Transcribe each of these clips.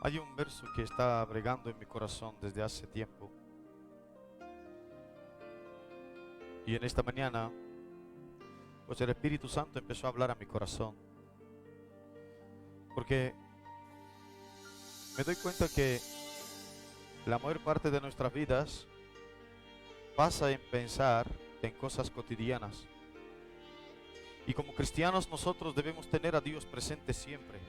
Hay un verso que está bregando en mi corazón desde hace tiempo. Y en esta mañana, pues el Espíritu Santo empezó a hablar a mi corazón. Porque me doy cuenta que la mayor parte de nuestras vidas pasa en pensar en cosas cotidianas. Y como cristianos nosotros debemos tener a Dios presente siempre.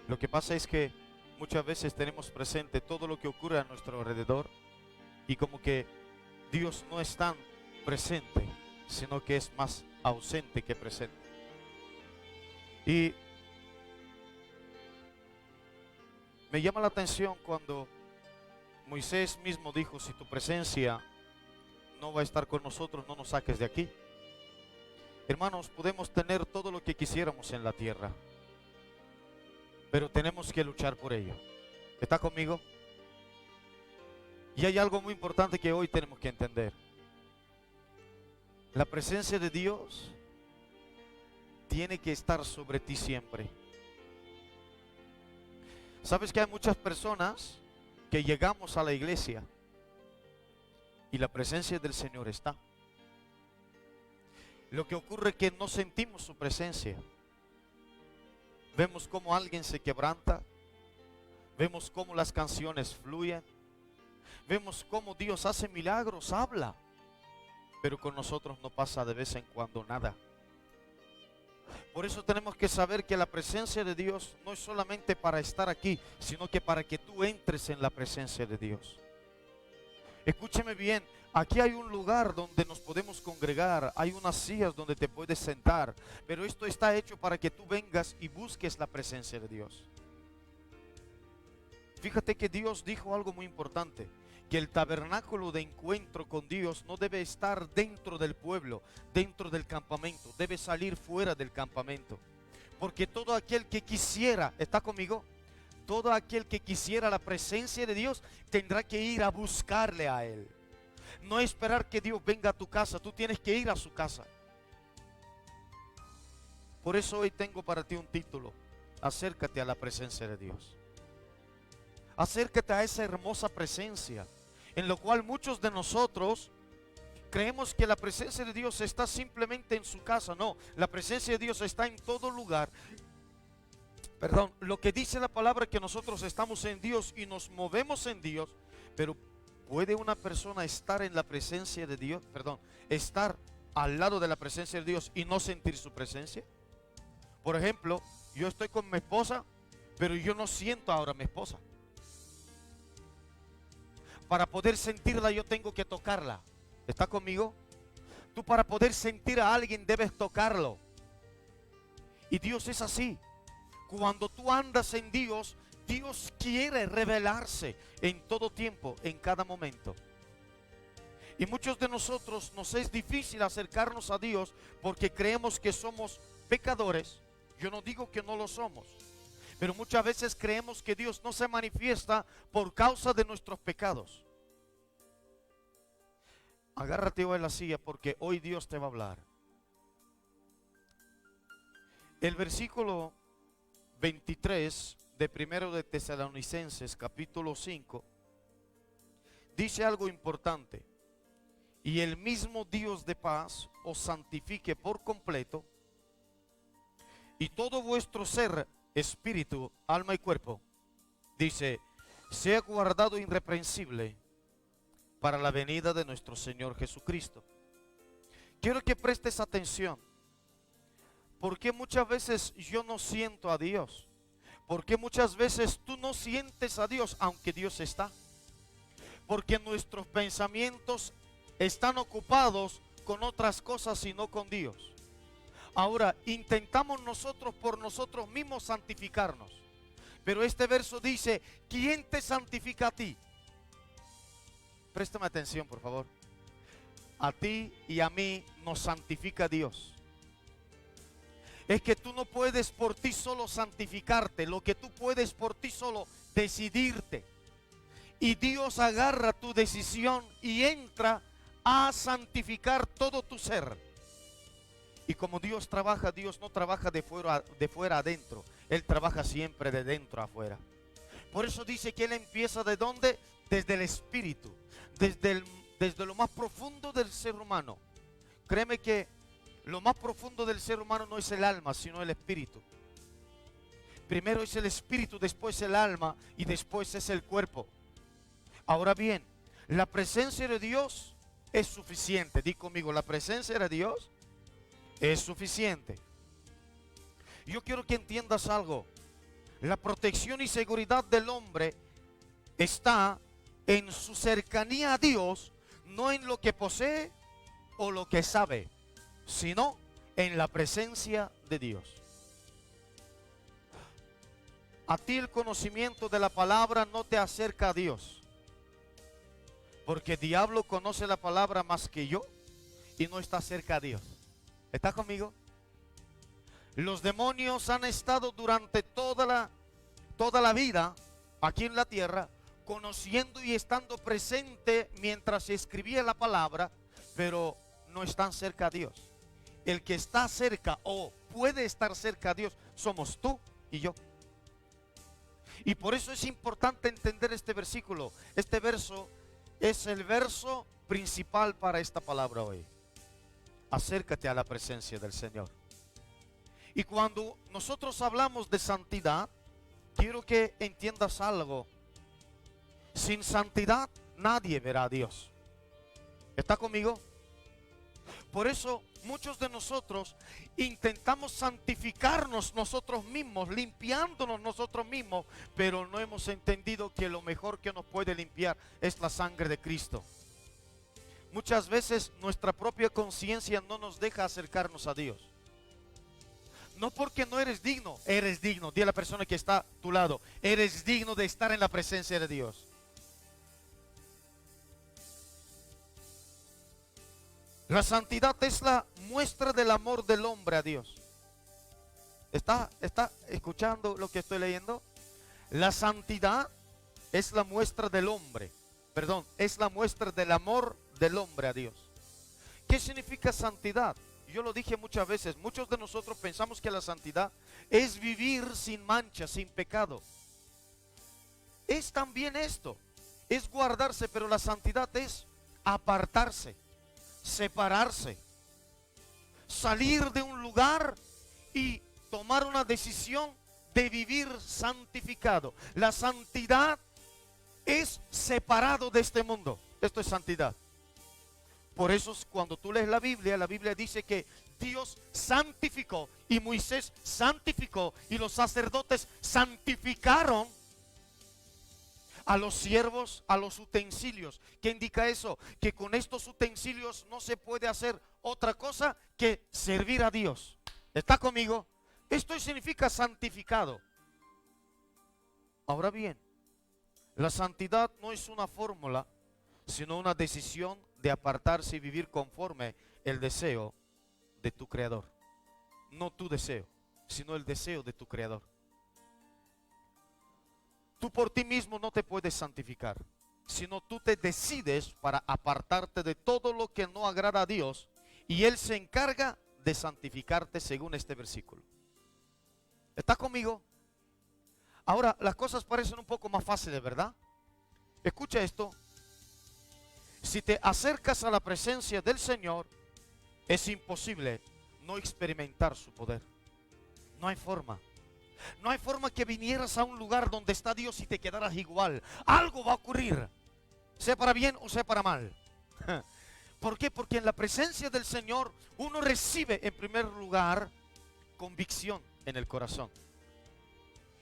Lo que pasa es que muchas veces tenemos presente todo lo que ocurre a nuestro alrededor y como que Dios no es tan presente, sino que es más ausente que presente. Y me llama la atención cuando Moisés mismo dijo: si tu presencia no va a estar con nosotros, no nos saques de aquí. Hermanos, podemos tener todo lo que quisiéramos en la tierra, pero tenemos que luchar por ello. ¿Está conmigo? Y hay algo muy importante que hoy tenemos que entender. La presencia de Dios tiene que estar sobre ti siempre. ¿Sabes que hay muchas personas que llegamos a la iglesia y la presencia del Señor está? Lo que ocurre es que no sentimos su presencia. Vemos cómo alguien se quebranta, vemos cómo las canciones fluyen, vemos cómo Dios hace milagros, habla, pero con nosotros no pasa de vez en cuando nada. Por eso tenemos que saber que la presencia de Dios no es solamente para estar aquí, sino que para que tú entres en la presencia de Dios. Escúcheme bien, aquí hay un lugar donde nos podemos congregar, hay unas sillas donde te puedes sentar, pero esto está hecho para que tú vengas y busques la presencia de Dios. Fíjate que Dios dijo algo muy importante, que el tabernáculo de encuentro con Dios no debe estar dentro del pueblo, dentro del campamento, debe salir fuera del campamento. Porque todo aquel que quisiera, ¿está conmigo? Todo aquel que quisiera la presencia de Dios tendrá que ir a buscarle a Él. No esperar que Dios venga a tu casa, tú tienes que ir a su casa. Por eso hoy tengo para ti un título: acércate a la presencia de Dios. Acércate a esa hermosa presencia, en lo cual muchos de nosotros creemos que la presencia de Dios está simplemente en su casa. No, la presencia de Dios está en todo lugar. Perdón, lo que dice la palabra es que nosotros estamos en Dios y nos movemos en Dios, pero ¿puede una persona estar en la presencia de Dios? Perdón, estar al lado de la presencia de Dios y no sentir su presencia. Por ejemplo, yo estoy con mi esposa, pero yo no siento ahora a mi esposa. Para poder sentirla yo tengo que tocarla. ¿Está conmigo? Tú para poder sentir a alguien debes tocarlo. Y Dios es así. Cuando tú andas en Dios, Dios quiere revelarse en todo tiempo, en cada momento. Y muchos de nosotros nos es difícil acercarnos a Dios porque creemos que somos pecadores. Yo no digo que no lo somos, pero muchas veces creemos que Dios no se manifiesta por causa de nuestros pecados. Agárrate hoy en la silla porque hoy Dios te va a hablar. El versículo 23 de primero de Tesalonicenses capítulo 5 dice algo importante: y el mismo Dios de paz os santifique por completo, y todo vuestro ser, espíritu, alma y cuerpo, dice, sea guardado irreprensible para la venida de nuestro Señor Jesucristo. Quiero que prestes atención. Porque muchas veces yo no siento a Dios? Porque muchas veces tú no sientes a Dios aunque Dios está. Porque nuestros pensamientos están ocupados con otras cosas y no con Dios. Ahora, intentamos nosotros por nosotros mismos santificarnos. Pero este verso dice: ¿quién te santifica a ti? Préstame atención, por favor. A ti y a mí nos santifica Dios. Es que tú no puedes por ti solo santificarte. Lo que tú puedes por ti solo decidirte. Y Dios agarra tu decisión y entra a santificar todo tu ser. Y como Dios trabaja, Dios no trabaja de fuera adentro. Él trabaja siempre de dentro a afuera. Por eso dice que Él empieza ¿de dónde? Desde el espíritu, desde lo más profundo del ser humano. Créeme que lo más profundo del ser humano no es el alma, sino el espíritu. Primero es el espíritu, después el alma y después es el cuerpo. Ahora bien, la presencia de Dios es suficiente. Di conmigo, la presencia de Dios es suficiente. Yo quiero que entiendas algo. La protección y seguridad del hombre está en su cercanía a Dios, no en lo que posee o lo que sabe, sino en la presencia de Dios. A ti el conocimiento de la palabra no te acerca a Dios, porque el diablo conoce la palabra más que yo y no está cerca a Dios. ¿Está conmigo? Los demonios han estado durante toda la vida aquí en la tierra, conociendo y estando presente mientras se escribía la palabra, pero no están cerca a Dios. El que está cerca o puede estar cerca a Dios somos tú y yo. Y por eso es importante entender este versículo. Este verso es el verso principal para esta palabra hoy. Acércate a la presencia del Señor. Y cuando nosotros hablamos de santidad, quiero que entiendas algo. Sin santidad nadie verá a Dios. ¿Está conmigo? Por eso muchos de nosotros intentamos santificarnos nosotros mismos, limpiándonos nosotros mismos, pero no hemos entendido que lo mejor que nos puede limpiar es la sangre de Cristo. Muchas veces nuestra propia conciencia no nos deja acercarnos a Dios. No porque no eres digno, eres digno. Dile a la persona que está a tu lado, eres digno de estar en la presencia de Dios. La santidad es la muestra del amor del hombre a Dios. ¿Está escuchando lo que estoy leyendo? La santidad es la muestra del hombre. Perdón, es la muestra del amor del hombre a Dios. ¿Qué significa santidad? Yo lo dije muchas veces, muchos de nosotros pensamos que la santidad es vivir sin mancha, sin pecado. Es también esto, es guardarse, pero la santidad es apartarse, separarse, salir de un lugar y tomar una decisión de vivir santificado. La santidad es separado de este mundo. Esto es santidad. Por eso cuando tú lees la Biblia dice que Dios santificó y Moisés santificó y los sacerdotes santificaron a los siervos, a los utensilios. ¿Qué indica eso? Que con estos utensilios no se puede hacer otra cosa que servir a Dios. ¿Está conmigo? Esto significa santificado. Ahora bien, la santidad no es una fórmula, sino una decisión de apartarse y vivir conforme el deseo de tu Creador. No tu deseo, sino el deseo de tu Creador. Tú por ti mismo no te puedes santificar, sino tú te decides para apartarte de todo lo que no agrada a Dios y Él se encarga de santificarte según este versículo. ¿Está conmigo? Ahora, las cosas parecen un poco más fáciles, ¿verdad? Escucha esto. Si te acercas a la presencia del Señor, es imposible no experimentar su poder. No hay forma. No hay forma que vinieras a un lugar donde está Dios y te quedaras igual. Algo va a ocurrir, sea para bien o sea para mal. ¿Por qué? Porque en la presencia del Señor uno recibe en primer lugar convicción en el corazón.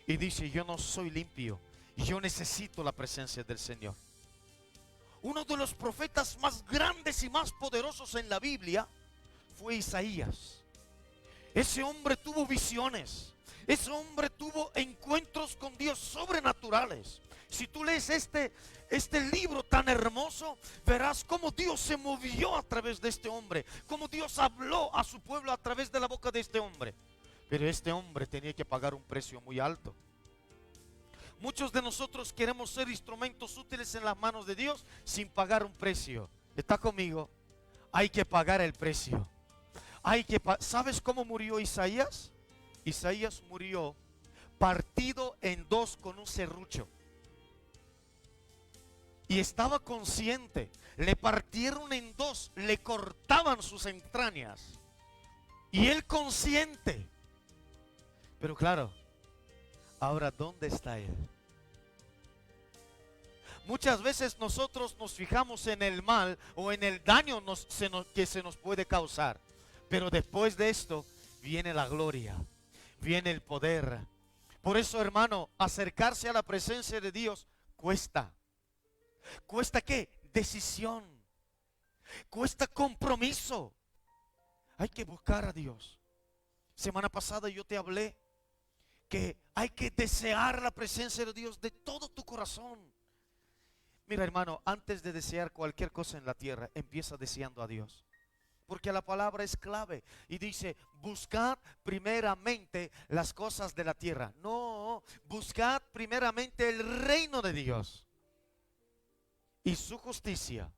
Y dice, yo no soy limpio, yo necesito la presencia del Señor. Uno de los profetas más grandes y más poderosos en la Biblia fue Isaías. Ese hombre tuvo visiones. Ese hombre tuvo encuentros con Dios sobrenaturales. Si tú lees este libro tan hermoso, verás cómo Dios se movió a través de este hombre, cómo Dios habló a su pueblo a través de la boca de este hombre. Pero este hombre tenía que pagar un precio muy alto. Muchos de nosotros queremos ser instrumentos útiles en las manos de Dios sin pagar un precio. ¿Está conmigo? Hay que pagar el precio. ¿Sabes cómo murió Isaías? Isaías murió partido en dos con un serrucho. y estaba consciente. Le partieron en dos, le cortaban sus entrañas. Y él consciente. Pero claro, ahora ¿dónde está él? Muchas veces nosotros nos fijamos en el mal o en el daño que se nos puede causar. Pero después de esto viene la gloria, viene el poder. Por eso, hermano, acercarse a la presencia de Dios cuesta. ¿Cuesta qué? Decisión. Cuesta compromiso. Hay que buscar a Dios. Semana pasada yo te hablé que hay que desear la presencia de Dios de todo tu corazón. Mira, hermano, antes de desear cualquier cosa en la tierra, empieza deseando a Dios. Porque la palabra es clave y dice, buscad primeramente las cosas de la tierra. No, buscad primeramente el reino de Dios y su justicia.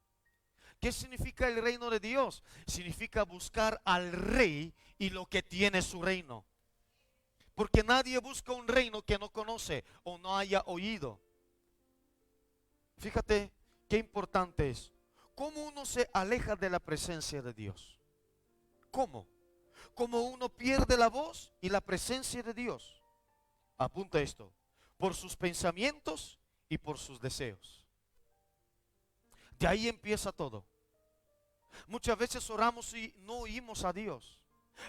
¿Qué significa el reino de Dios? Significa buscar al rey y lo que tiene su reino. Porque nadie busca un reino que no conoce o no haya oído. Fíjate qué importante es. ¿Cómo uno se aleja de la presencia de Dios? ¿Cómo? Como uno pierde la voz y la presencia de Dios. Apunta esto. Por sus pensamientos y por sus deseos. De ahí empieza todo. Muchas veces oramos y no oímos a Dios.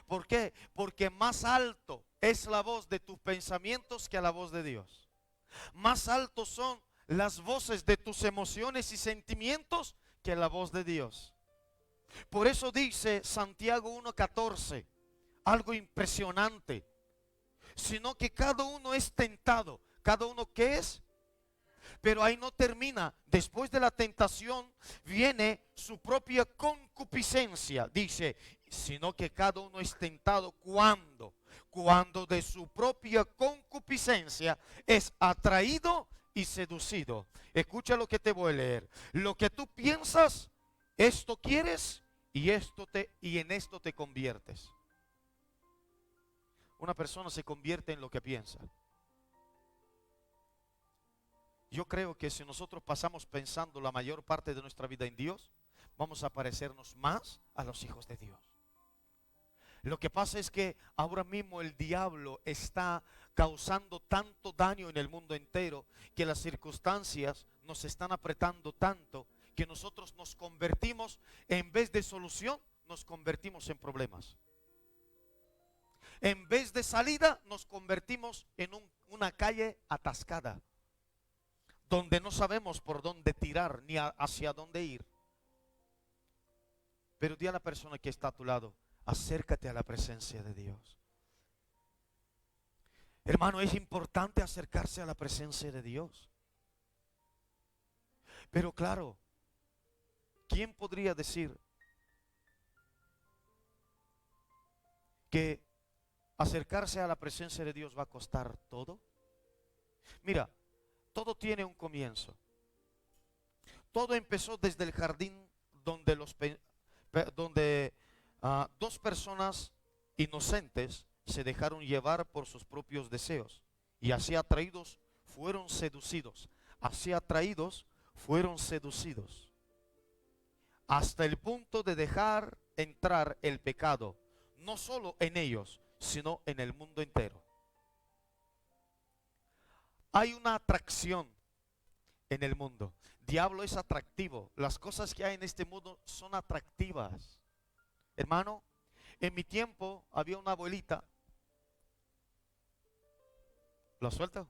¿Por qué? Porque más alto es la voz de tus pensamientos que la voz de Dios. Más altos son las voces de tus emociones y sentimientos que la voz de Dios. Por eso dice Santiago 1:14, algo impresionante. Sino que cada uno es tentado. ¿Cada uno qué es? Pero ahí no termina. Después de la tentación viene su propia concupiscencia. Dice, sino que cada uno es tentado cuando de su propia concupiscencia es atraído y seducido. Escucha lo que te voy a leer. Lo que tú piensas, esto quieres y en esto te conviertes. Una persona se convierte en lo que piensa. Yo creo que si nosotros pasamos pensando la mayor parte de nuestra vida en Dios, vamos a parecernos más a los hijos de Dios. Lo que pasa es que ahora mismo el diablo está causando tanto daño en el mundo entero, que las circunstancias nos están apretando tanto, que nosotros nos convertimos, en vez de solución, nos convertimos en problemas. En vez de salida, nos convertimos en una calle atascada, donde no sabemos por dónde tirar ni hacia dónde ir. Pero di a la persona que está a tu lado, acércate a la presencia de Dios. Hermano, es importante acercarse a la presencia de Dios. Pero claro, ¿quién podría decir que acercarse a la presencia de Dios va a costar todo? Mira, todo tiene un comienzo. Todo empezó desde el jardín donde dos personas inocentes se dejaron llevar por sus propios deseos y así atraídos fueron seducidos. Así atraídos fueron seducidos hasta el punto de dejar entrar el pecado, no solo en ellos, sino en el mundo entero. Hay una atracción en el mundo. Diablo es atractivo. Las cosas que hay en este mundo son atractivas. Hermano, en mi tiempo había una abuelita. ¿Lo suelto?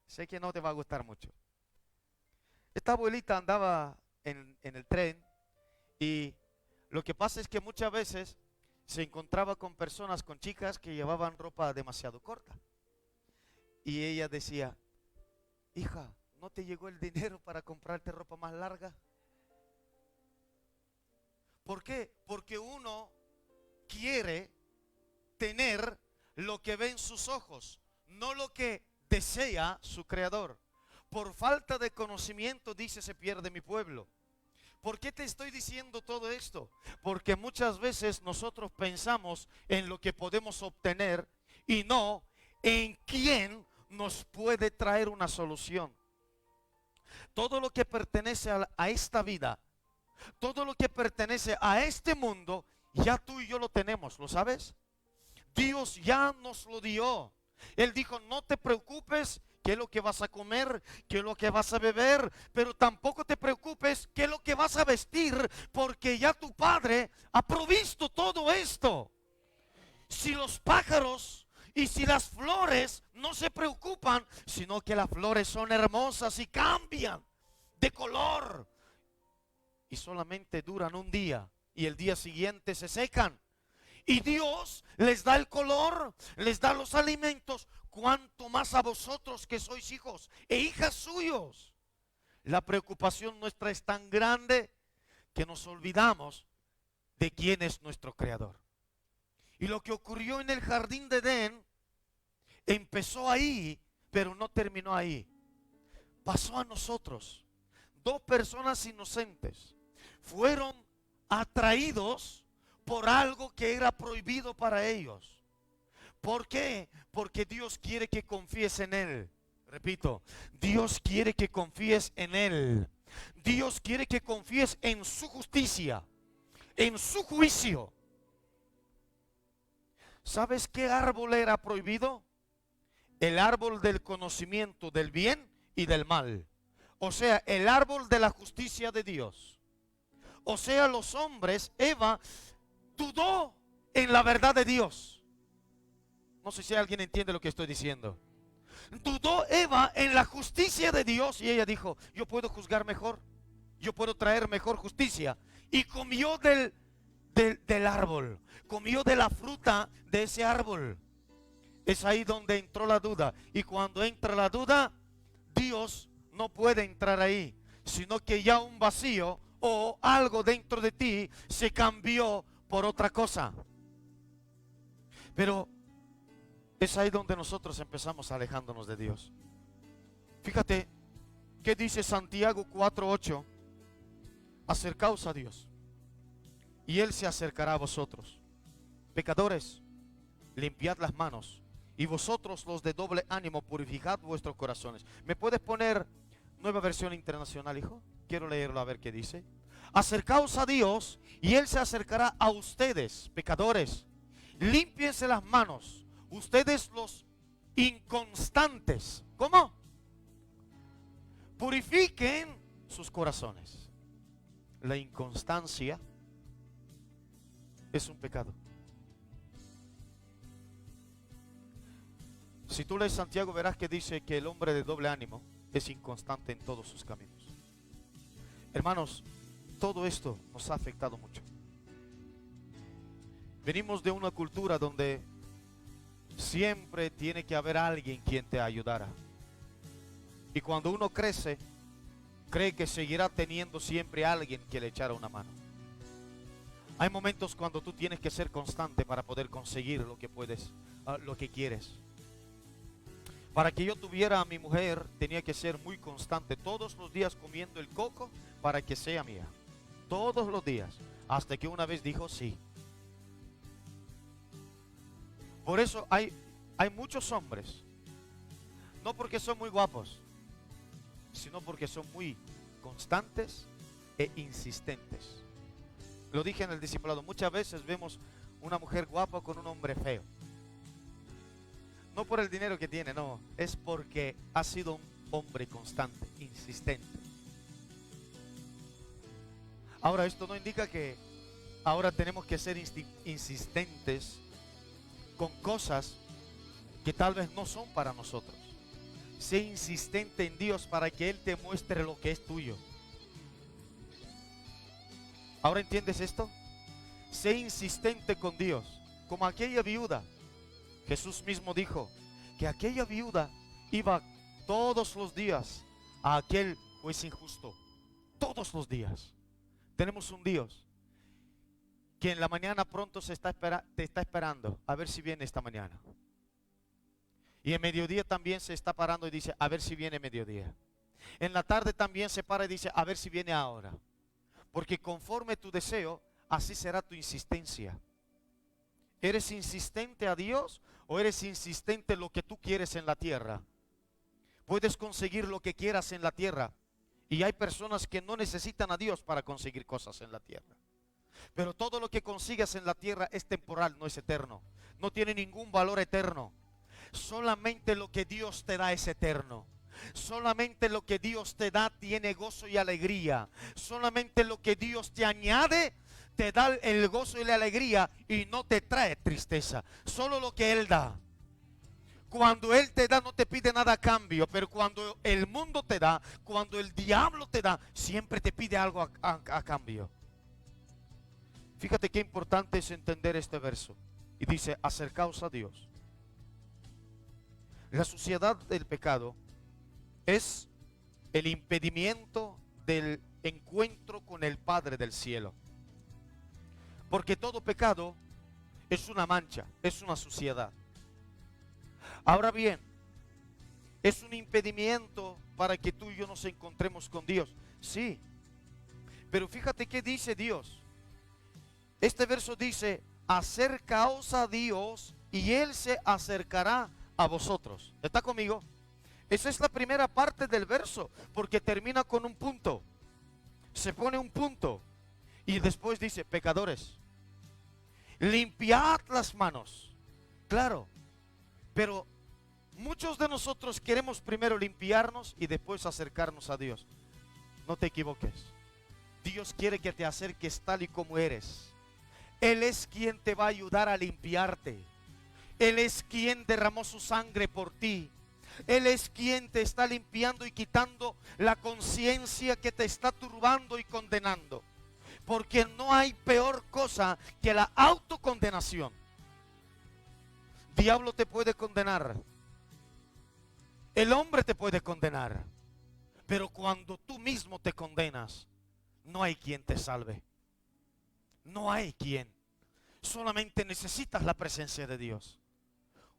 Sé que no te va a gustar mucho. Esta abuelita andaba en el tren y lo que pasa es que muchas veces se encontraba con personas, con chicas que llevaban ropa demasiado corta. Y ella decía, hija, ¿no te llegó el dinero para comprarte ropa más larga? ¿Por qué? Porque uno quiere tener lo que ve en sus ojos, no lo que desea su creador. Por falta de conocimiento, dice, se pierde mi pueblo. ¿Por qué te estoy diciendo todo esto? Porque muchas veces nosotros pensamos en lo que podemos obtener y no en quién nos puede traer una solución. todo lo que pertenece a esta vida, todo lo que pertenece a este mundo, ya tú y yo lo tenemos, ¿lo sabes? Dios ya nos lo dio. Él dijo, no te preocupes qué es lo que vas a comer, qué es lo que vas a beber, pero tampoco te preocupes qué es lo que vas a vestir, porque ya tu Padre ha provisto todo esto. Si los pájaros y si las flores no se preocupan, sino que las flores son hermosas y cambian de color y solamente duran un día y el día siguiente se secan. Y Dios les da el color, les da los alimentos, cuanto más a vosotros que sois hijos e hijas suyos. La preocupación nuestra es tan grande que nos olvidamos de quién es nuestro Creador. Y lo que ocurrió en el jardín de Edén empezó ahí, pero no terminó ahí. Pasó a nosotros. Dos personas inocentes fueron atraídos por algo que era prohibido para ellos. ¿Por qué? Porque Dios quiere que confíes en Él. Repito, Dios quiere que confíes en Él. Dios quiere que confíes en su justicia, en su juicio. ¿Sabes qué árbol era prohibido? El árbol del conocimiento del bien y del mal. O sea, el árbol de la justicia de Dios. O sea, los hombres, Eva dudó en la verdad de Dios. No sé si alguien entiende lo que estoy diciendo. Dudó Eva en la justicia de Dios y ella dijo, yo puedo juzgar mejor, yo puedo traer mejor justicia. Y comió del árbol, comió de la fruta de ese árbol. Es ahí donde entró la duda. Y cuando entra la duda, Dios no puede entrar ahí, sino que ya un vacío o algo dentro de ti se cambió por otra cosa. Pero es ahí donde nosotros empezamos alejándonos de Dios. Fíjate qué dice Santiago 4:8. Acercaos a Dios y Él se acercará a vosotros. Pecadores, limpiad las manos, y vosotros los de doble ánimo, purificad vuestros corazones. ¿Me puedes poner Nueva Versión Internacional, hijo? Quiero leerlo a ver qué dice. Acercaos a Dios y Él se acercará a ustedes, pecadores. Límpiense las manos, ustedes los inconstantes. ¿Cómo? Purifiquen sus corazones. La inconstancia es un pecado. Si tú lees Santiago verás que dice que el hombre de doble ánimo es inconstante en todos sus caminos. Hermanos, todo esto nos ha afectado mucho. Venimos de una cultura donde siempre tiene que haber alguien quien te ayudara. Y cuando uno crece, cree que seguirá teniendo siempre alguien que le echara una mano. Hay momentos cuando tú tienes que ser constante para poder conseguir lo que puedes, lo que quieres. Para que yo tuviera a mi mujer, tenía que ser muy constante, todos los días comiendo el coco para que sea mía. Todos los días, hasta que una vez dijo sí. Por eso hay muchos hombres, no porque son muy guapos, sino porque son muy constantes e insistentes. Lo dije en el discipulado, muchas veces vemos una mujer guapa con un hombre feo. No por el dinero que tiene, no, es porque ha sido un hombre constante, insistente. Ahora, esto no indica que ahora tenemos que ser insistentes con cosas que tal vez no son para nosotros. Sé insistente en Dios para que Él te muestre lo que es tuyo. ¿Ahora entiendes esto? Sé insistente con Dios, como aquella viuda. Jesús mismo dijo que aquella viuda iba todos los días a aquel juez injusto. Todos los días. Tenemos un Dios que en la mañana pronto te está esperando a ver si viene esta mañana. Y en mediodía también se está parando y dice, a ver si viene mediodía. En la tarde también se para y dice, a ver si viene ahora. Porque conforme tu deseo, así será tu insistencia. ¿Eres insistente a Dios o eres insistente en lo que tú quieres en la tierra? Puedes conseguir lo que quieras en la tierra, Y hay personas que no necesitan a Dios para conseguir cosas en la tierra. Pero todo lo que consigas en la tierra es temporal, no es eterno. No tiene ningún valor eterno. Solamente lo que Dios te da es eterno. Solamente lo que Dios te da tiene gozo y alegría. Solamente lo que Dios te añade te da el gozo y la alegría y no te trae tristeza. Solo lo que Él da. Cuando Él te da no te pide nada a cambio, pero cuando el mundo te da, cuando el diablo te da, siempre te pide algo a cambio. Fíjate qué importante es entender este verso. Y dice, acercaos a Dios. La suciedad del pecado es el impedimento del encuentro con el Padre del cielo. Porque todo pecado es una mancha, es una suciedad. Ahora bien, ¿es un impedimento para que tú y yo nos encontremos con Dios? Sí. Pero fíjate qué dice Dios. Este verso dice, acercaos a Dios y Él se acercará a vosotros. ¿Está conmigo? Esa es la primera parte del verso, porque termina con un punto. Se pone un punto y después dice, pecadores, limpiad las manos. Claro, pero muchos de nosotros queremos primero limpiarnos y después acercarnos a Dios. No te equivoques. Dios quiere que te acerques tal y como eres. Él es quien te va a ayudar a limpiarte. Él es quien derramó su sangre por ti. Él es quien te está limpiando y quitando la conciencia que te está turbando y condenando. Porque no hay peor cosa que la autocondenación. Diablo te puede condenar. El hombre te puede condenar. Pero cuando tú mismo te condenas, no hay quien te salve. No hay quien. Solamente necesitas la presencia de Dios.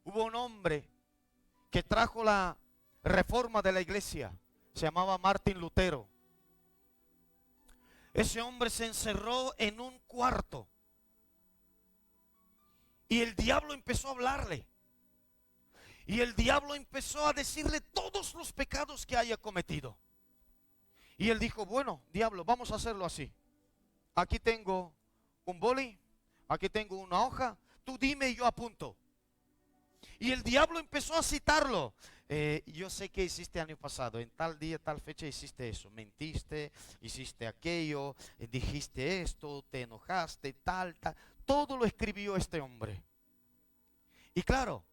Hubo un hombre que trajo la reforma de la iglesia. Se llamaba Martín Lutero. Ese hombre se encerró en un cuarto. Y el diablo empezó a hablarle. Y el diablo empezó a decirle todos los pecados que haya cometido. Y él dijo, bueno, diablo, vamos a hacerlo así. Aquí tengo un boli, aquí tengo una hoja, tú dime y yo apunto. Y el diablo empezó a citarlo. Yo sé que hiciste año pasado, en tal día, tal fecha hiciste eso, mentiste, hiciste aquello, dijiste esto, te enojaste, tal. Todo lo escribió este hombre. Y claro,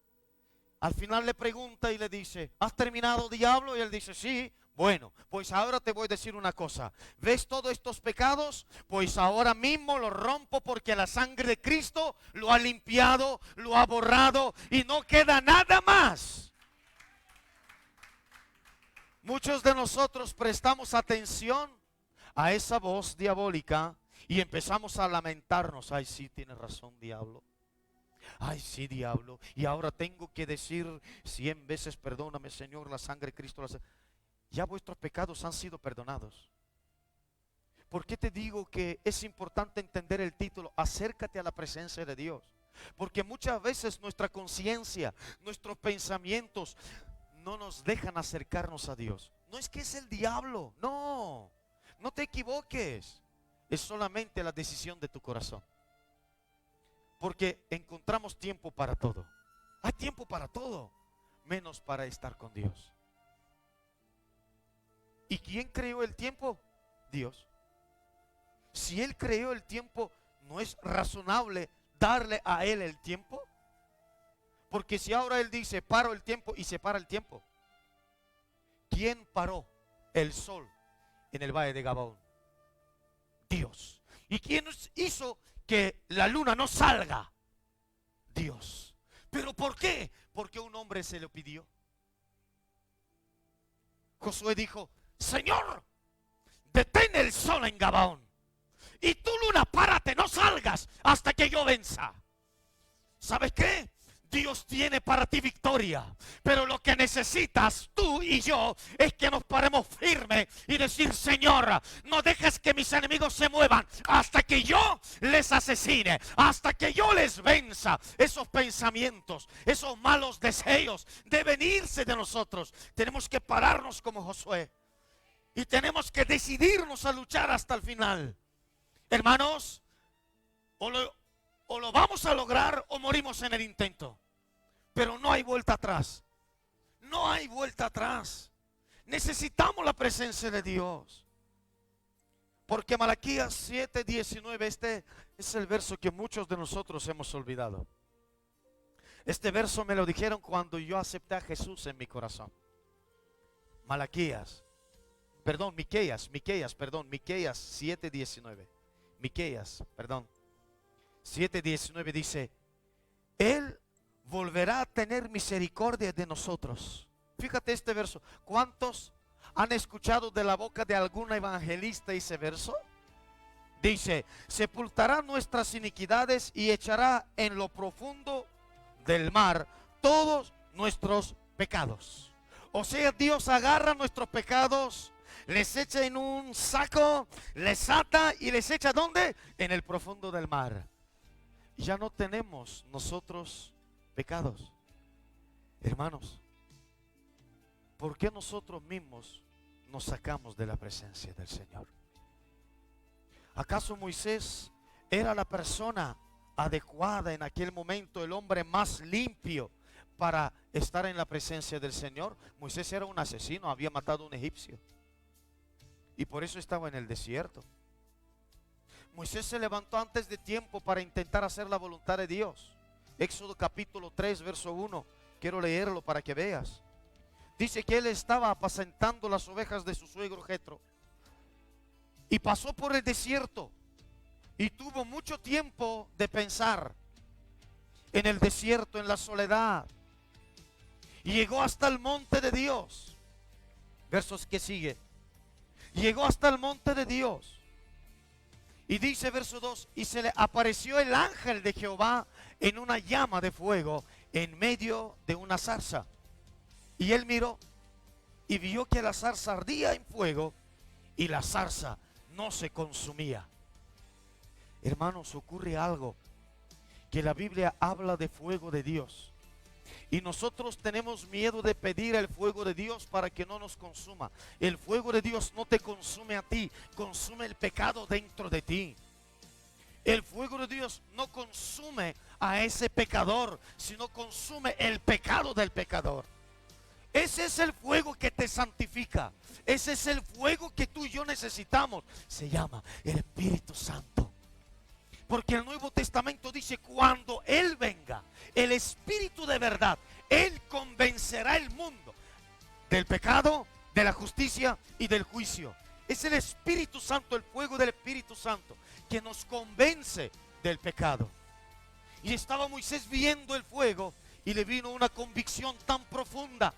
al final le pregunta y le dice, ¿has terminado, diablo? Y él dice, sí. Bueno, pues ahora te voy a decir una cosa. ¿Ves todos estos pecados? Pues ahora mismo los rompo porque la sangre de Cristo lo ha limpiado, lo ha borrado y no queda nada más. Muchos de nosotros prestamos atención a esa voz diabólica y empezamos a lamentarnos. Ay, sí, tienes razón, diablo. Ay, sí, diablo. Y ahora tengo que decir 100 veces, perdóname, Señor, la sangre de Cristo. Ya vuestros pecados han sido perdonados. ¿Por qué te digo que es importante entender el título? Acércate a la presencia de Dios. Porque muchas veces nuestra conciencia, nuestros pensamientos no nos dejan acercarnos a Dios. No es que es el diablo, no, no te equivoques. Es solamente la decisión de tu corazón. Porque encontramos tiempo para todo. Hay tiempo para todo, menos para estar con Dios. ¿Y quién creó el tiempo? Dios. Si Él creó el tiempo, ¿no es razonable darle a Él el tiempo? Porque si ahora Él dice, paro el tiempo y se para el tiempo. ¿Quién paró el sol en el valle de Gabaón? Dios. ¿Y quién hizo que la luna no salga? Dios. ¿Pero por qué? Porque un hombre se lo pidió. Josué dijo, Señor, detén el sol en Gabaón. Y tú, luna, párate, no salgas hasta que yo venza. ¿Sabes qué? Dios tiene para ti victoria, pero lo que necesitas tú y yo es que nos paremos firmes y decir, Señor, no dejes que mis enemigos se muevan hasta que yo les asesine, hasta que yo les venza. Esos pensamientos, esos malos deseos deben irse de nosotros. Tenemos que pararnos como Josué Y tenemos que decidirnos a luchar hasta el final. Hermanos, o lo vamos a lograr o morimos en el intento. Pero no hay vuelta atrás. No hay vuelta atrás. Necesitamos la presencia de Dios. Porque Malaquías 7:19, este es el verso que muchos de nosotros hemos olvidado. Este verso me lo dijeron cuando yo acepté a Jesús en mi corazón. Miqueas 7:19. Miqueas 7:19 dice: Él volverá a tener misericordia de nosotros. Fíjate este verso. ¿Cuántos han escuchado de la boca de algún evangelista ese verso? Dice: sepultará nuestras iniquidades y echará en lo profundo del mar todos nuestros pecados. O sea, Dios agarra nuestros pecados, les echa en un saco, les ata y les echa ¿dónde? En el profundo del mar. Ya no tenemos nosotros pecados. Hermanos, ¿por qué nosotros mismos nos sacamos de la presencia del Señor? ¿Acaso Moisés era la persona adecuada en aquel momento, el hombre más limpio para estar en la presencia del Señor? Moisés era un asesino, había matado a un egipcio y por eso estaba en el desierto. Moisés se levantó antes de tiempo para intentar hacer la voluntad de Dios. Éxodo capítulo 3 verso 1, quiero leerlo para que veas. Dice que él estaba apacentando las ovejas de su suegro Jetro y pasó por el desierto y tuvo mucho tiempo de pensar en el desierto, en la soledad, y llegó hasta el monte de Dios. Versos que sigue. Llegó hasta el monte de Dios y dice verso 2: y se le apareció el ángel de Jehová en una llama de fuego en medio de una zarza. Y él miró y vio que la zarza ardía en fuego y la zarza no se consumía. Hermanos, ocurre algo, que la Biblia habla de fuego de Dios y nosotros tenemos miedo de pedir el fuego de Dios para que no nos consuma. El fuego de Dios no te consume a ti, consume el pecado dentro de ti. El fuego de Dios no consume a ese pecador, sino consume el pecado del pecador. Ese es el fuego que te santifica. Ese es el fuego que tú y yo necesitamos. Se llama el Espíritu Santo. Porque el Nuevo Testamento dice: cuando Él venga, el Espíritu de verdad, Él convencerá al mundo del pecado, de la justicia y del juicio. Es el Espíritu Santo, el fuego del Espíritu Santo, que nos convence del pecado. Y estaba Moisés viendo el fuego y le vino una convicción tan profunda.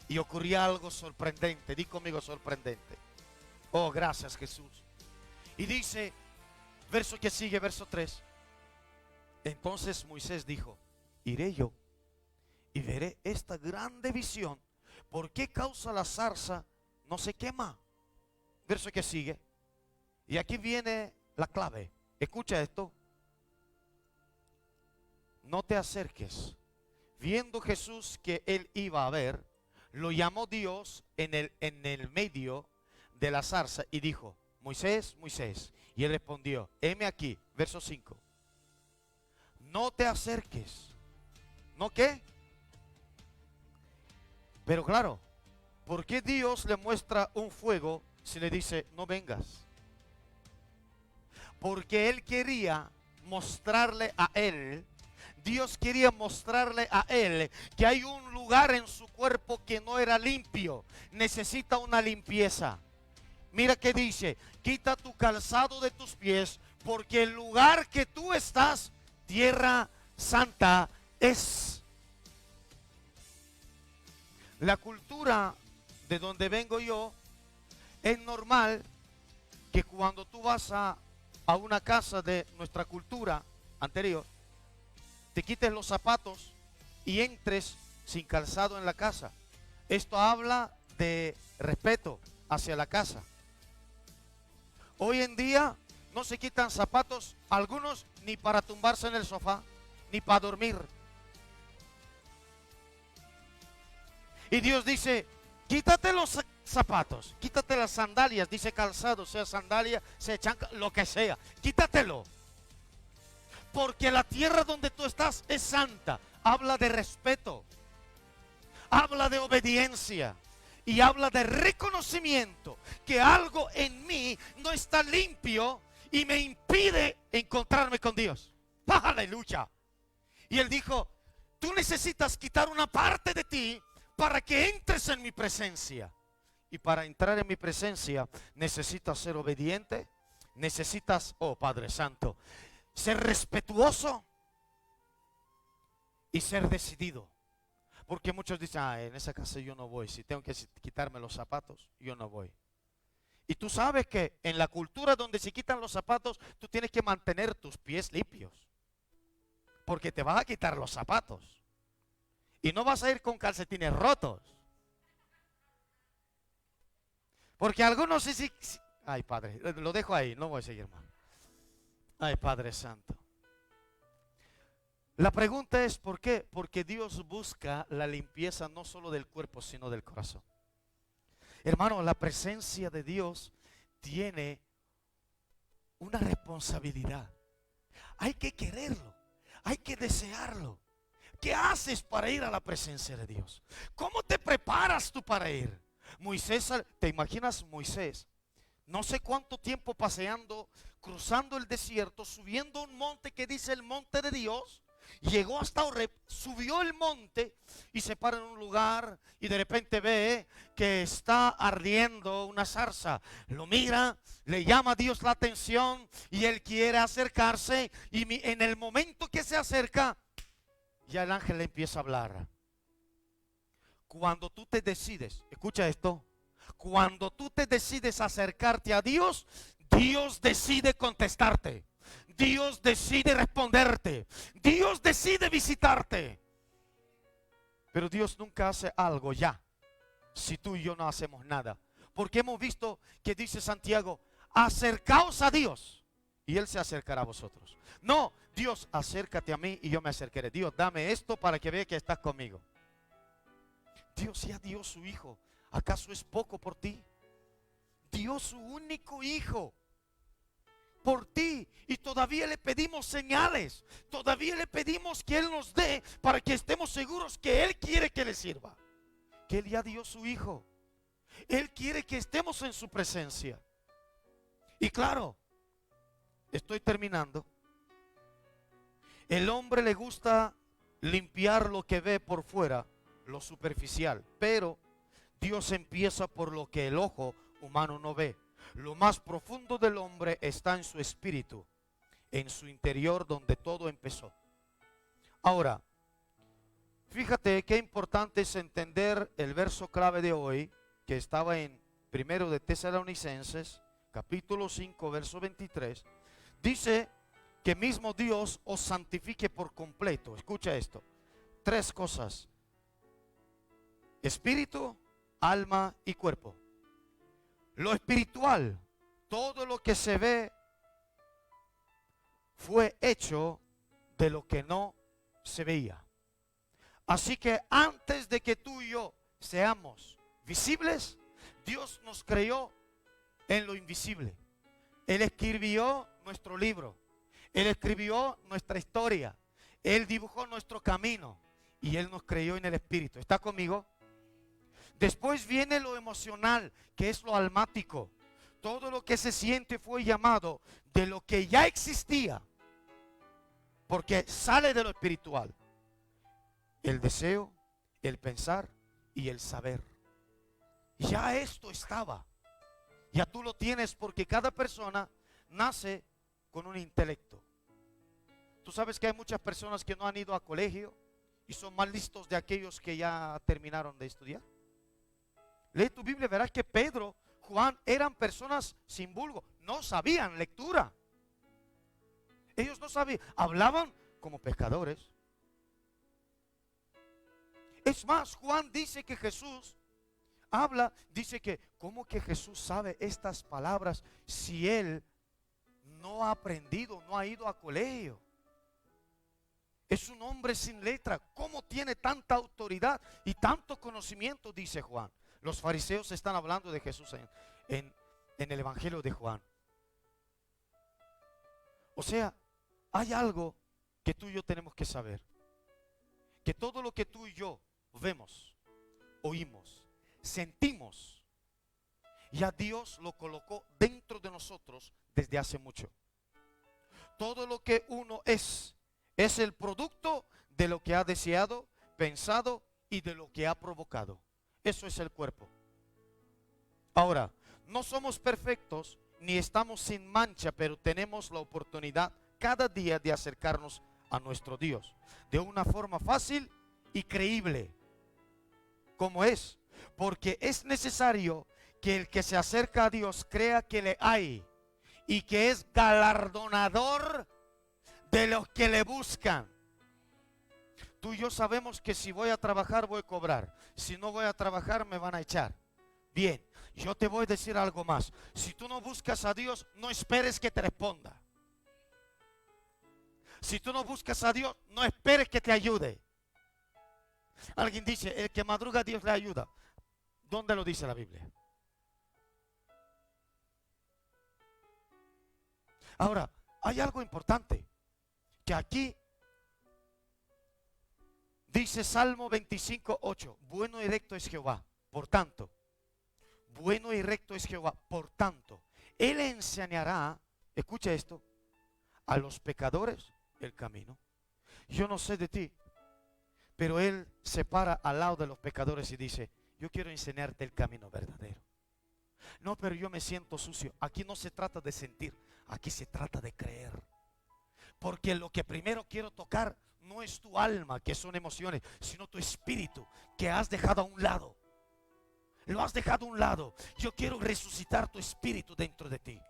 Y ocurría algo sorprendente. Di conmigo: sorprendente. Oh, gracias, Jesús. Y dice, verso que sigue, verso 3: entonces Moisés dijo: iré yo y veré esta grande visión. ¿Por qué causa la zarza no se quema? Verso que sigue. Y aquí viene la clave. Escucha esto. No te acerques. Viendo Jesús que él iba a ver, lo llamó Dios en el medio de la zarza y dijo: Moisés, Moisés. Y él respondió: heme aquí. Verso 5. No te acerques. ¿No qué? Pero claro, ¿por qué Dios le muestra un fuego si le dice no vengas? Porque Él quería mostrarle a él, Dios quería mostrarle a él que hay un lugar en su cuerpo que no era limpio, necesita una limpieza. Mira que dice: quita tu calzado de tus pies, porque el lugar que tú estás, tierra santa es. La cultura de donde vengo yo, es normal que cuando tú vas a una casa de nuestra cultura anterior, te quites los zapatos y entres sin calzado en la casa. Esto habla de respeto hacia la casa. Hoy en día no se quitan zapatos algunos ni para tumbarse en el sofá, ni para dormir. Y Dios dice: Quítate los zapatos, quítate las sandalias, dice calzado, sea sandalia, sea chancla, lo que sea. Quítatelo. Porque la tierra donde tú estás es santa. Habla de respeto, habla de obediencia y habla de reconocimiento que algo en mí no está limpio y me impide encontrarme con Dios. Aleluya. Y él dijo, tú necesitas quitar una parte de ti para que entres en mi presencia. Y para entrar en mi presencia necesitas ser obediente, necesitas, oh Padre Santo, ser respetuoso y ser decidido. Porque muchos dicen, en esa casa yo no voy, si tengo que quitarme los zapatos, yo no voy. Y tú sabes que en la cultura donde se quitan los zapatos, tú tienes que mantener tus pies limpios. Porque te vas a quitar los zapatos. Y no vas a ir con calcetines rotos. Porque algunos sí. Ay, Padre, lo dejo ahí, no voy a seguir más. Ay, Padre Santo. La pregunta es, ¿por qué? Porque Dios busca la limpieza no solo del cuerpo, sino del corazón. Hermano, la presencia de Dios tiene una responsabilidad. Hay que quererlo, hay que desearlo. ¿Qué haces para ir a la presencia de Dios? ¿Cómo te preparas tú para ir? Moisés, ¿te imaginas Moisés? No sé cuánto tiempo paseando, cruzando el desierto, subiendo un monte que dice el monte de Dios. Llegó hasta Oreb, subió el monte y se para en un lugar y de repente ve que está ardiendo una zarza. Lo mira, le llama a Dios la atención y él quiere acercarse y en el momento que se acerca, ya el ángel le empieza a hablar. Cuando tú te decides, escucha esto, cuando tú te decides acercarte a Dios, Dios decide contestarte. Dios decide responderte. Dios decide visitarte. Pero Dios nunca hace algo ya si tú y yo no hacemos nada. Porque hemos visto que dice Santiago, acercaos a Dios y Él se acercará a vosotros. No, Dios, acércate a mí y yo me acercaré. Dios, dame esto para que vea que estás conmigo. Dios ya dio su hijo. ¿Acaso es poco por ti? Dio su único hijo por ti y todavía le pedimos señales, todavía le pedimos que Él nos dé para que estemos seguros que Él quiere que le sirva, que Él ya dio su hijo. Él quiere que estemos en su presencia. Y claro, estoy terminando. El hombre le gusta limpiar lo que ve por fuera, lo superficial, pero Dios empieza por lo que el ojo humano no ve. Lo más profundo del hombre está en su espíritu, en su interior donde todo empezó. Ahora, fíjate qué importante es entender el verso clave de hoy, que estaba en 1 de Tesalonicenses, capítulo 5, verso 23. Dice que mismo Dios os santifique por completo. Escucha esto. 3 cosas: espíritu, alma y cuerpo. Lo espiritual, todo lo que se ve, fue hecho de lo que no se veía. Así que antes de que tú y yo seamos visibles, Dios nos creó en lo invisible. Él escribió nuestro libro, Él escribió nuestra historia, Él dibujó nuestro camino y Él nos creó en el espíritu. ¿Está conmigo? Después viene lo emocional, que es lo almático. Todo lo que se siente fue llamado de lo que ya existía, porque sale de lo espiritual. El deseo, el pensar y el saber. Ya esto estaba. Ya tú lo tienes, porque cada persona nace con un intelecto. Tú sabes que hay muchas personas que no han ido a colegio y son más listos de aquellos que ya terminaron de estudiar. Lee tu Biblia, verás que Pedro, Juan eran personas sin vulgo, no sabían lectura. Ellos no sabían, hablaban como pescadores. Es más, Juan dice que Jesús habla, dice que, ¿cómo que Jesús sabe estas palabras si él no ha aprendido, no ha ido a colegio? Es un hombre sin letra. ¿Cómo tiene tanta autoridad y tanto conocimiento? Dice Juan. Los fariseos están hablando de Jesús en el Evangelio de Juan. O sea, hay algo que tú y yo tenemos que saber. Que todo lo que tú y yo vemos, oímos, sentimos, ya Dios lo colocó dentro de nosotros desde hace mucho. Todo lo que uno es el producto de lo que ha deseado, pensado y de lo que ha provocado. Eso es el cuerpo. Ahora, no somos perfectos ni estamos sin mancha, pero tenemos la oportunidad cada día de acercarnos a nuestro Dios de una forma fácil y creíble, como es, porque es necesario que el que se acerca a Dios crea que le hay y que es galardonador de los que le buscan. Tú y yo sabemos que si voy a trabajar voy a cobrar, si no voy a trabajar me van a echar. Bien, yo te voy a decir algo más. Si tú no buscas a Dios, no esperes que te responda. Si tú no buscas a Dios, no esperes que te ayude. Alguien dice, el que madruga Dios le ayuda. ¿Dónde lo dice la Biblia? Ahora, hay algo importante, que aquí dice Salmo 25:8, bueno y recto es Jehová, por tanto, bueno y recto es Jehová, por tanto, Él enseñará, escucha esto, a los pecadores el camino. Yo no sé de ti, pero Él se para al lado de los pecadores y dice, yo quiero enseñarte el camino verdadero. No, pero yo me siento sucio. Aquí no se trata de sentir, aquí se trata de creer. Porque lo que primero quiero tocar no es tu alma, que son emociones, sino tu espíritu, que has dejado a un lado. Lo has dejado a un lado. Yo quiero resucitar tu espíritu dentro de ti.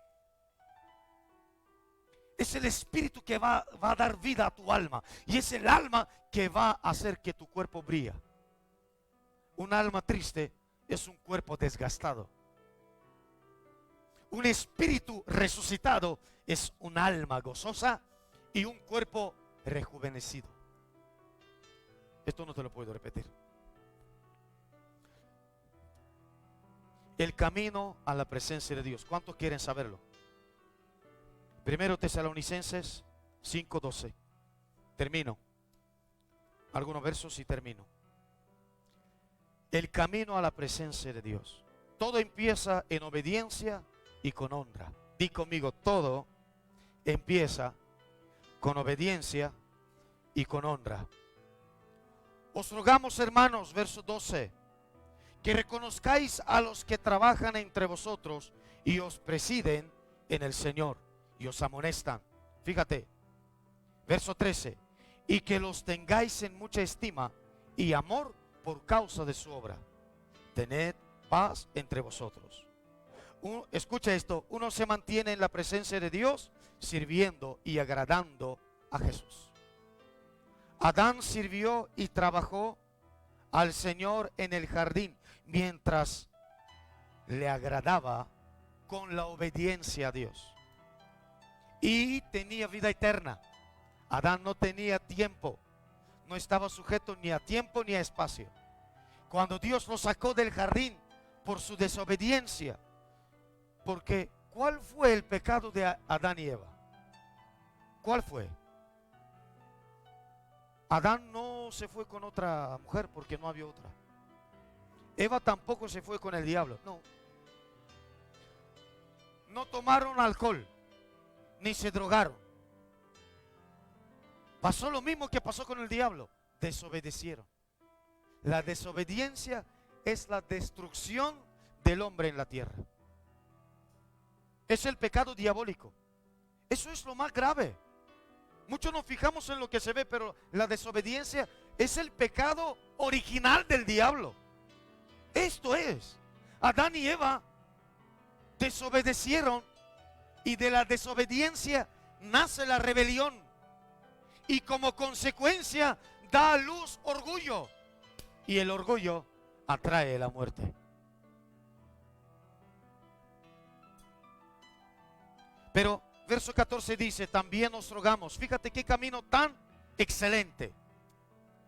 Es el espíritu que va a dar vida a tu alma. Y es el alma que va a hacer que tu cuerpo brille. Un alma triste es un cuerpo desgastado. Un espíritu resucitado es un alma gozosa y un cuerpo rejuvenecido. Esto no te lo puedo repetir. El camino a la presencia de Dios. ¿Cuántos quieren saberlo? Primero Tesalonicenses 5:12. Termino. Algunos versos y termino. El camino a la presencia de Dios. Todo empieza en obediencia y con honra. Di conmigo, todo empieza con obediencia y con honra. Os rogamos, hermanos, verso 12, que reconozcáis a los que trabajan entre vosotros y os presiden en el Señor y os amonestan. Fíjate, verso 13, y que los tengáis en mucha estima y amor por causa de su obra. Tened paz entre vosotros. Escucha esto, uno se mantiene en la presencia de Dios sirviendo y agradando a Jesús. Adán sirvió y trabajó al Señor en el jardín mientras le agradaba con la obediencia a Dios. Y tenía vida eterna. Adán no tenía tiempo, no estaba sujeto ni a tiempo ni a espacio. Cuando Dios lo sacó del jardín por su desobediencia, porque ¿cuál fue el pecado de Adán y Eva? ¿Cuál fue? Adán no se fue con otra mujer porque no había otra. Eva tampoco se fue con el diablo, no. No tomaron alcohol, ni se drogaron. Pasó lo mismo que pasó con el diablo, desobedecieron. La desobediencia es la destrucción del hombre en la tierra. Es el pecado diabólico. Eso es lo más grave. Muchos nos fijamos en lo que se ve, pero la desobediencia es el pecado original del diablo. Esto es, Adán y Eva desobedecieron y de la desobediencia nace la rebelión y como consecuencia da a luz orgullo y el orgullo atrae la muerte. Pero verso 14 dice, también os rogamos. Fíjate qué camino tan excelente.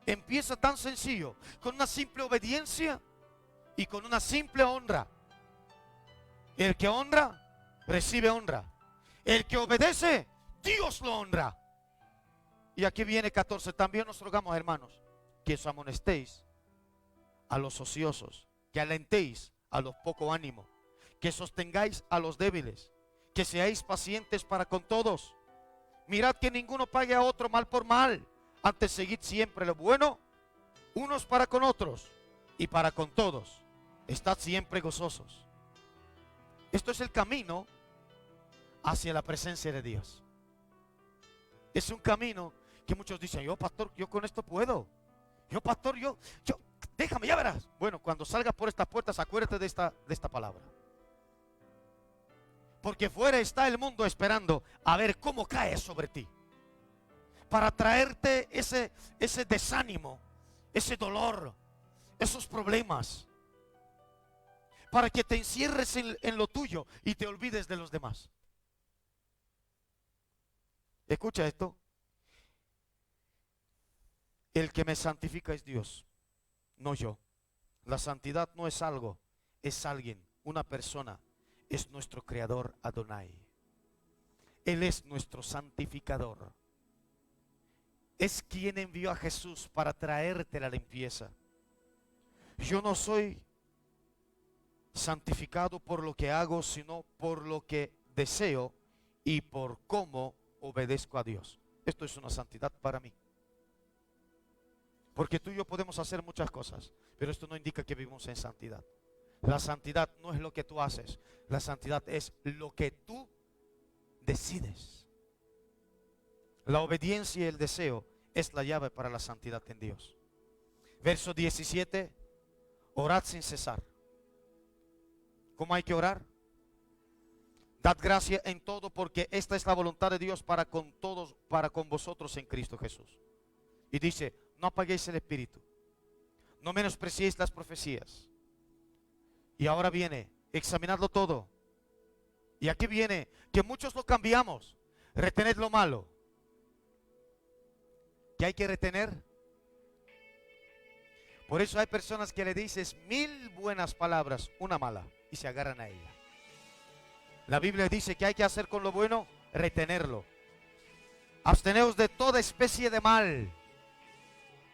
Empieza tan sencillo, con una simple obediencia y con una simple honra. El que honra, recibe honra. El que obedece, Dios lo honra. Y aquí viene 14. También nos rogamos, hermanos, que os amonestéis a los ociosos, que alentéis a los poco ánimo, que sostengáis a los débiles, que seáis pacientes para con todos. Mirad que ninguno pague a otro mal por mal. Antes seguid siempre lo bueno, unos para con otros y para con todos. Estad siempre gozosos. Esto es el camino hacia la presencia de Dios. Es un camino que muchos dicen: yo pastor, yo con esto puedo. Yo pastor, yo, déjame, ya verás. Bueno, cuando salgas por estas puertas, acuérdate de esta palabra. Porque fuera está el mundo esperando a ver cómo cae sobre ti, para traerte ese desánimo, ese dolor, esos problemas, para que te encierres en lo tuyo y te olvides de los demás. Escucha esto. El que me santifica es Dios, no yo. La santidad no es algo, es alguien, una persona. Es nuestro creador Adonai. Él es nuestro santificador. Es quien envió a Jesús para traerte la limpieza. Yo no soy santificado por lo que hago, sino por lo que deseo y por cómo obedezco a Dios. Esto es una santidad para mí. Porque tú y yo podemos hacer muchas cosas, pero esto no indica que vivimos en santidad. La santidad no es lo que tú haces. La santidad es lo que tú decides. La obediencia y el deseo es la llave para la santidad en Dios. Verso 17. Orad sin cesar. ¿Cómo hay que orar? Dad gracia en todo, porque esta es la voluntad de Dios para con todos, para con vosotros en Cristo Jesús. Y dice: no apaguéis el espíritu, no menospreciéis las profecías. Y ahora viene: examinadlo todo. Y aquí viene que muchos lo cambiamos. Retened lo malo. ¿Qué hay que retener? Por eso hay personas que le dices 1000 buenas palabras, una mala, y se agarran a ella. La Biblia dice que hay que hacer con lo bueno, retenerlo. Absteneos de toda especie de mal.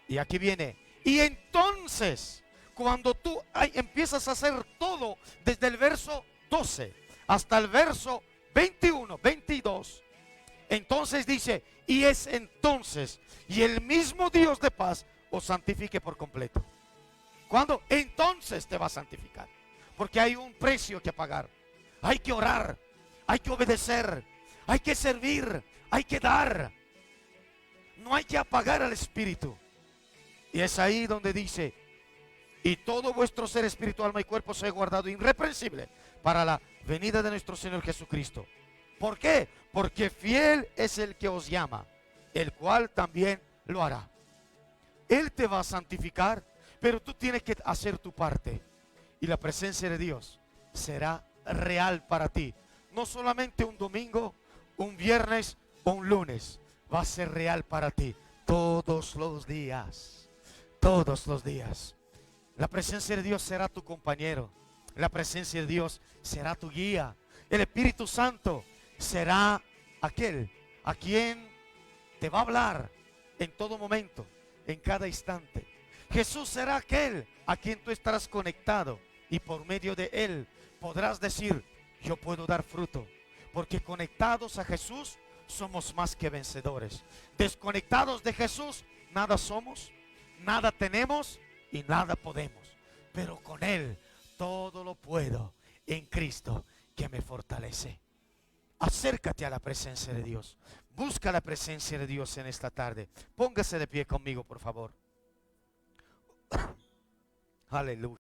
Y aquí viene: y entonces, cuando tú empiezas a hacer todo desde el verso 12 hasta el verso 21, 22, entonces dice: y es entonces, y el mismo Dios de paz os santifique por completo. ¿Cuándo? Entonces te va a santificar. Porque hay un precio que pagar. Hay que orar, hay que obedecer, hay que servir, hay que dar. No hay que apagar al espíritu. Y es ahí donde dice: y todo vuestro ser, espíritu, alma y cuerpo sea guardado irreprensible para la venida de nuestro Señor Jesucristo. ¿Por qué? Porque fiel es el que os llama, el cual también lo hará. Él te va a santificar, pero tú tienes que hacer tu parte. Y la presencia de Dios será real para ti. No solamente un domingo, un viernes o un lunes. Va a ser real para ti todos los días. Todos los días. La presencia de Dios será tu compañero. La presencia de Dios será tu guía. El Espíritu Santo será aquel a quien te va a hablar en todo momento, en cada instante. Jesús será aquel a quien tú estarás conectado, y por medio de Él podrás decir: yo puedo dar fruto. Porque conectados a Jesús somos más que vencedores. Desconectados de Jesús, nada somos, nada tenemos y nada podemos. Pero con Él todo lo puedo en Cristo que me fortalece. Acércate a la presencia de Dios. Busca la presencia de Dios en esta tarde. Póngase de pie conmigo, por favor. Aleluya.